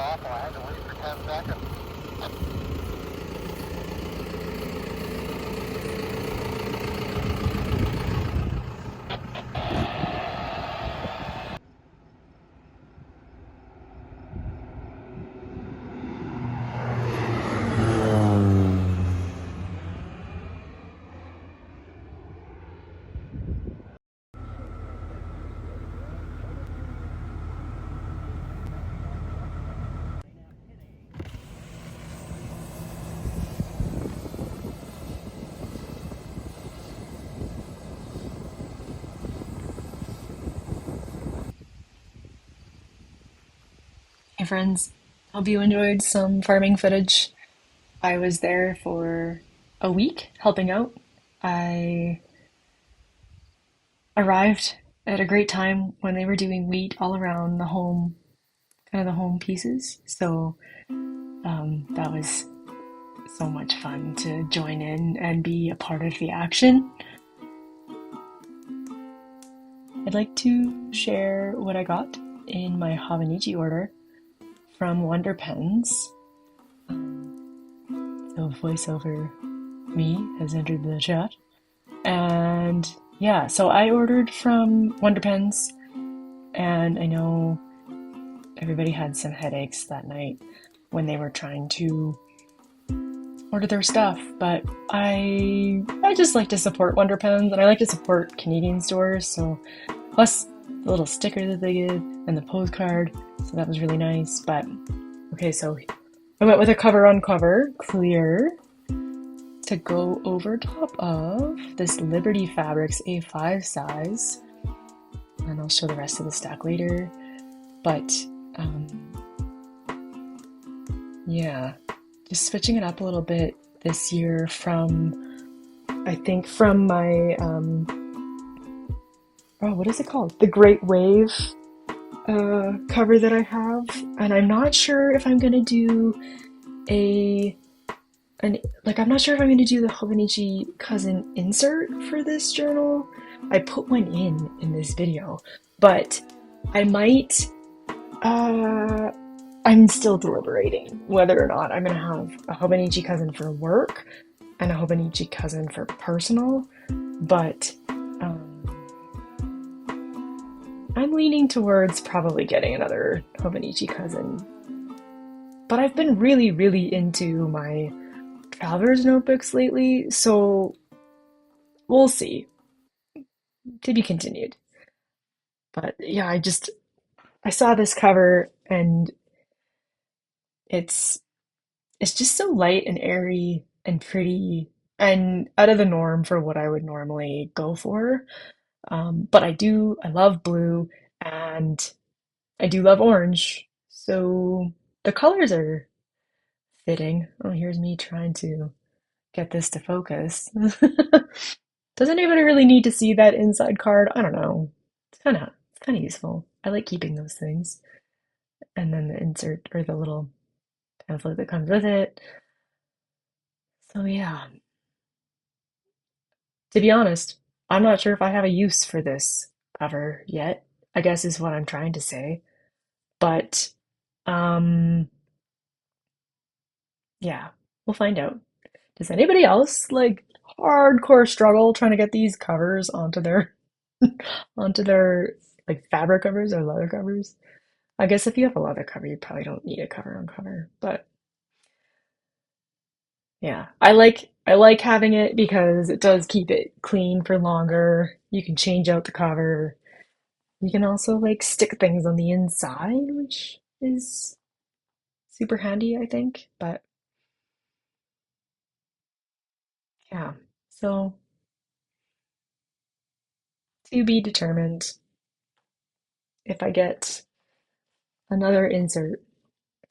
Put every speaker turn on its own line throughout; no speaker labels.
awful. I had to wait for 10 seconds.
Hey friends, hope you enjoyed some farming footage. I was there for a week helping out. I arrived at a great time when they were doing wheat all around the home, kind of the home pieces. So that was so much fun to join in and be a part of the action. I'd like to share what I got in my Hobonichi order from Wonder Pens. So voiceover me has entered the chat. And yeah, so I ordered from Wonder Pens, and I know everybody had some headaches that night when they were trying to order their stuff, but I just like to support Wonder Pens and I like to support Canadian stores, so plus the little sticker that they give and the postcard, so that was really nice. But okay, so I went with a cover on cover, clear, to go over top of this Liberty Fabrics A5 size, and I'll show the rest of the stack later. But um, yeah, just switching it up a little bit this year I think from my, oh, what is it called? The Great Wave cover that I have. And I'm not sure if I'm going to do a, I'm not sure if I'm going to do the Hobonichi cousin insert for this journal. I put one in this video, but I might, uh, I'm still deliberating whether or not I'm gonna have a Hobonichi cousin for work and a Hobonichi cousin for personal, but I'm leaning towards probably getting another Hobonichi cousin. But I've been really, really into my traveler's notebooks lately, so we'll see. To be continued. But yeah, I saw this cover and it's it's just so light and airy and pretty and out of the norm for what I would normally go for. But I love blue and I do love orange. So the colors are fitting. Oh, here's me trying to get this to focus. Does anybody really need to see that inside card? I don't know. It's kind of useful. I like keeping those things. And then the insert or the little pamphlet that comes with it. So yeah, to be honest, I'm not sure if I have a use for this cover yet, I guess is what I'm trying to say. But um yeah, we'll find out. Does anybody else like hardcore struggle trying to get these covers onto their onto their like fabric covers or leather covers? I guess if you have a leather cover, you probably don't need a cover on cover. But yeah, I like having it because it does keep it clean for longer. You can change out the cover. You can also like stick things on the inside, which is super handy, I think. But yeah, so to be determined if I get another insert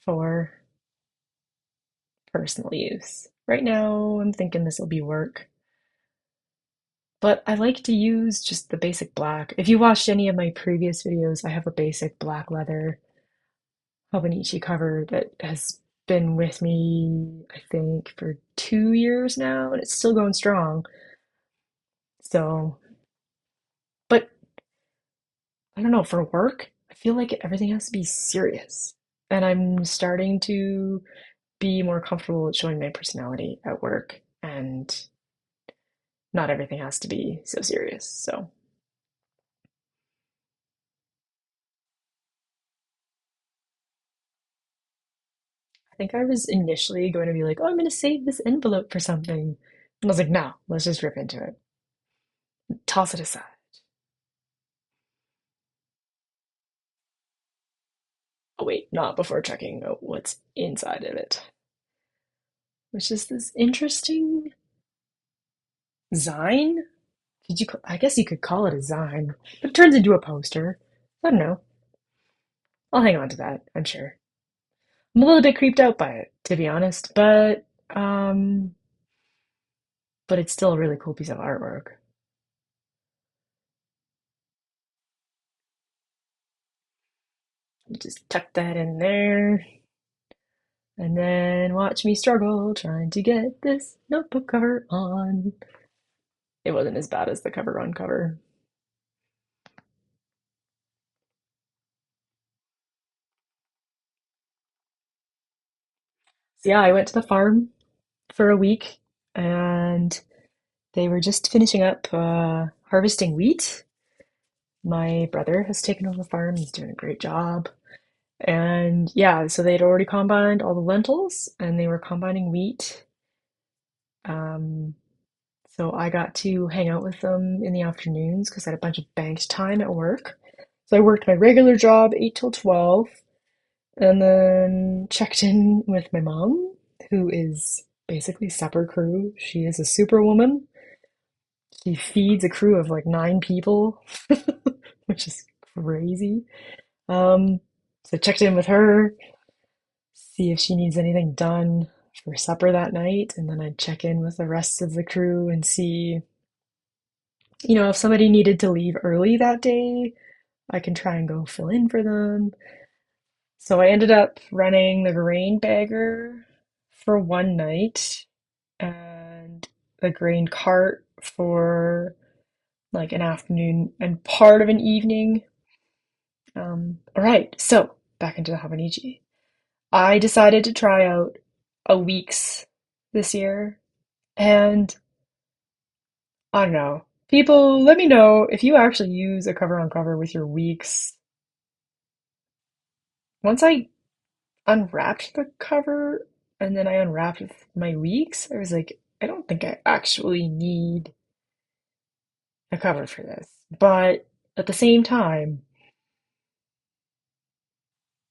for personal use. Right now, I'm thinking this will be work, but I like to use just the basic black. If you watched any of my previous videos, I have a basic black leather Hobonichi cover that has been with me, I think, for 2 years now, and it's still going strong. So, but I don't know, for work, I feel like everything has to be serious. And I'm starting to be more comfortable with showing my personality at work, and not everything has to be so serious. So I think I was initially going to be like, oh, I'm going to save this envelope for something. And I was like, no, let's just rip into it. Toss it aside. Oh, wait, not before checking out what's inside of it, which is this interesting Zine? I guess you could call it a Zine, but it turns into a poster. I don't know. I'll hang on to that, I'm sure. I'm a little bit creeped out by it, to be honest, um, but it's still a really cool piece of artwork. Just tuck that in there, and then watch me struggle trying to get this notebook cover on. It wasn't as bad as the cover on cover. So yeah, I went to the farm for a week, and they were just finishing up harvesting wheat. My brother has taken over the farm. He's doing a great job. And yeah, so they'd already combined all the lentils and they were combining wheat. Um, so I got to hang out with them in the afternoons because I had a bunch of banked time at work. So I worked my regular job 8 till 12 and then checked in with my mom, who is basically supper crew. She is a superwoman. She feeds a crew of like 9 people, which is crazy. Um, so I checked in with her, see if she needs anything done for supper that night, and then I'd check in with the rest of the crew and see, if somebody needed to leave early that day, I can try and go fill in for them. So I ended up running the grain bagger for one night and the grain cart for like an afternoon and part of an evening. All right, so back into the Hobonichi. I decided to try out a week's this year, and I don't know. People, let me know if you actually use a cover on cover with your weeks. Once I unwrapped the cover and then I unwrapped with my weeks, I was like, I don't think I actually need a cover for this. But at the same time,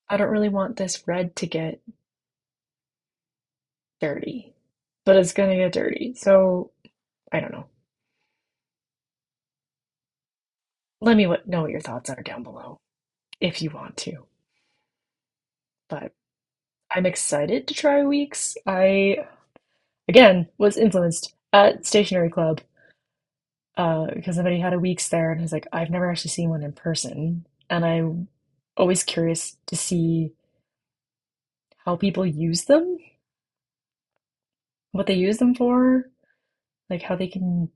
I don't really want this red to get dirty, but it's gonna get dirty. So I don't know. Let me know what your thoughts are down below if you want to. But I'm excited to try weeks. I, again, was influenced at Stationery Club because somebody had a weeks there and I was like, I've never actually seen one in person. And I'm always curious to see how people use them, what they use them for, like how they can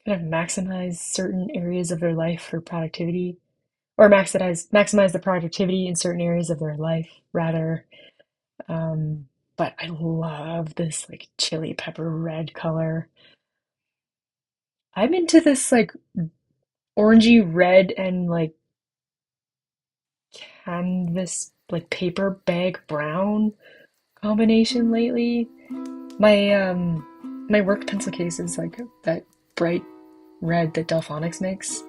kind of maximize certain areas of their life for productivity, or maximize the productivity in certain areas of their life, rather. Um, but I love this like chili pepper red color. I'm into this like orangey red and like canvas, like paper bag brown combination lately. My work pencil case is like that bright red that Delphonics makes.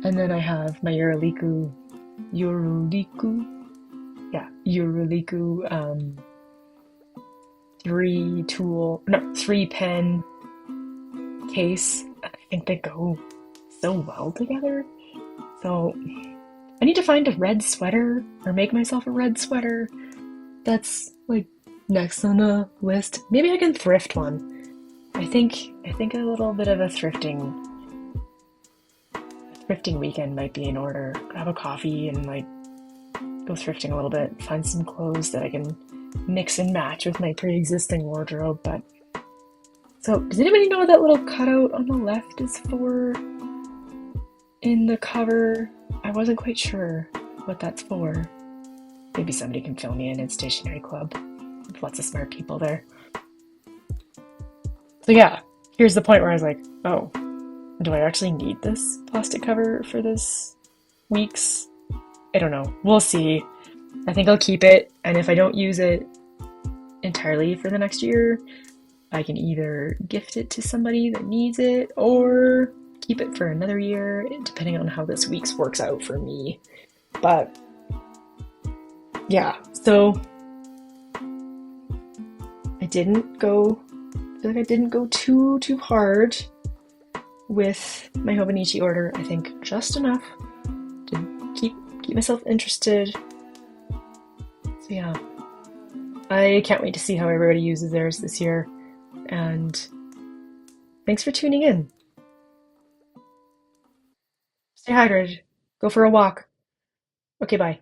And then I have my Euroliku, three pen case. I think they go so well together. So I need to find a red sweater or make myself a red sweater. That's like next on the list. Maybe I can thrift one. I think a little bit of a thrifting weekend might be in order. Grab a coffee and like go thrifting a little bit, find some clothes that I can mix and match with my pre-existing wardrobe. But so, does anybody know what that little cutout on the left is for in the cover? I wasn't quite sure what that's for. maybe somebody can fill me in at Stationery Club. There's lots of smart people there. So yeah, here's the point where I was like, oh, do I actually need this plastic cover for this week's? I don't know. We'll see. I think I'll keep it, and if I don't use it entirely for the next year, I can either gift it to somebody that needs it or keep it for another year, depending on how this week's works out for me. But yeah, so I didn't go, I feel like I didn't go too hard with my Hobonichi order. I think just enough to keep myself interested. So yeah, I can't wait to see how everybody uses theirs this year. And thanks for tuning in. Stay hydrated. Go for a walk. Okay, bye.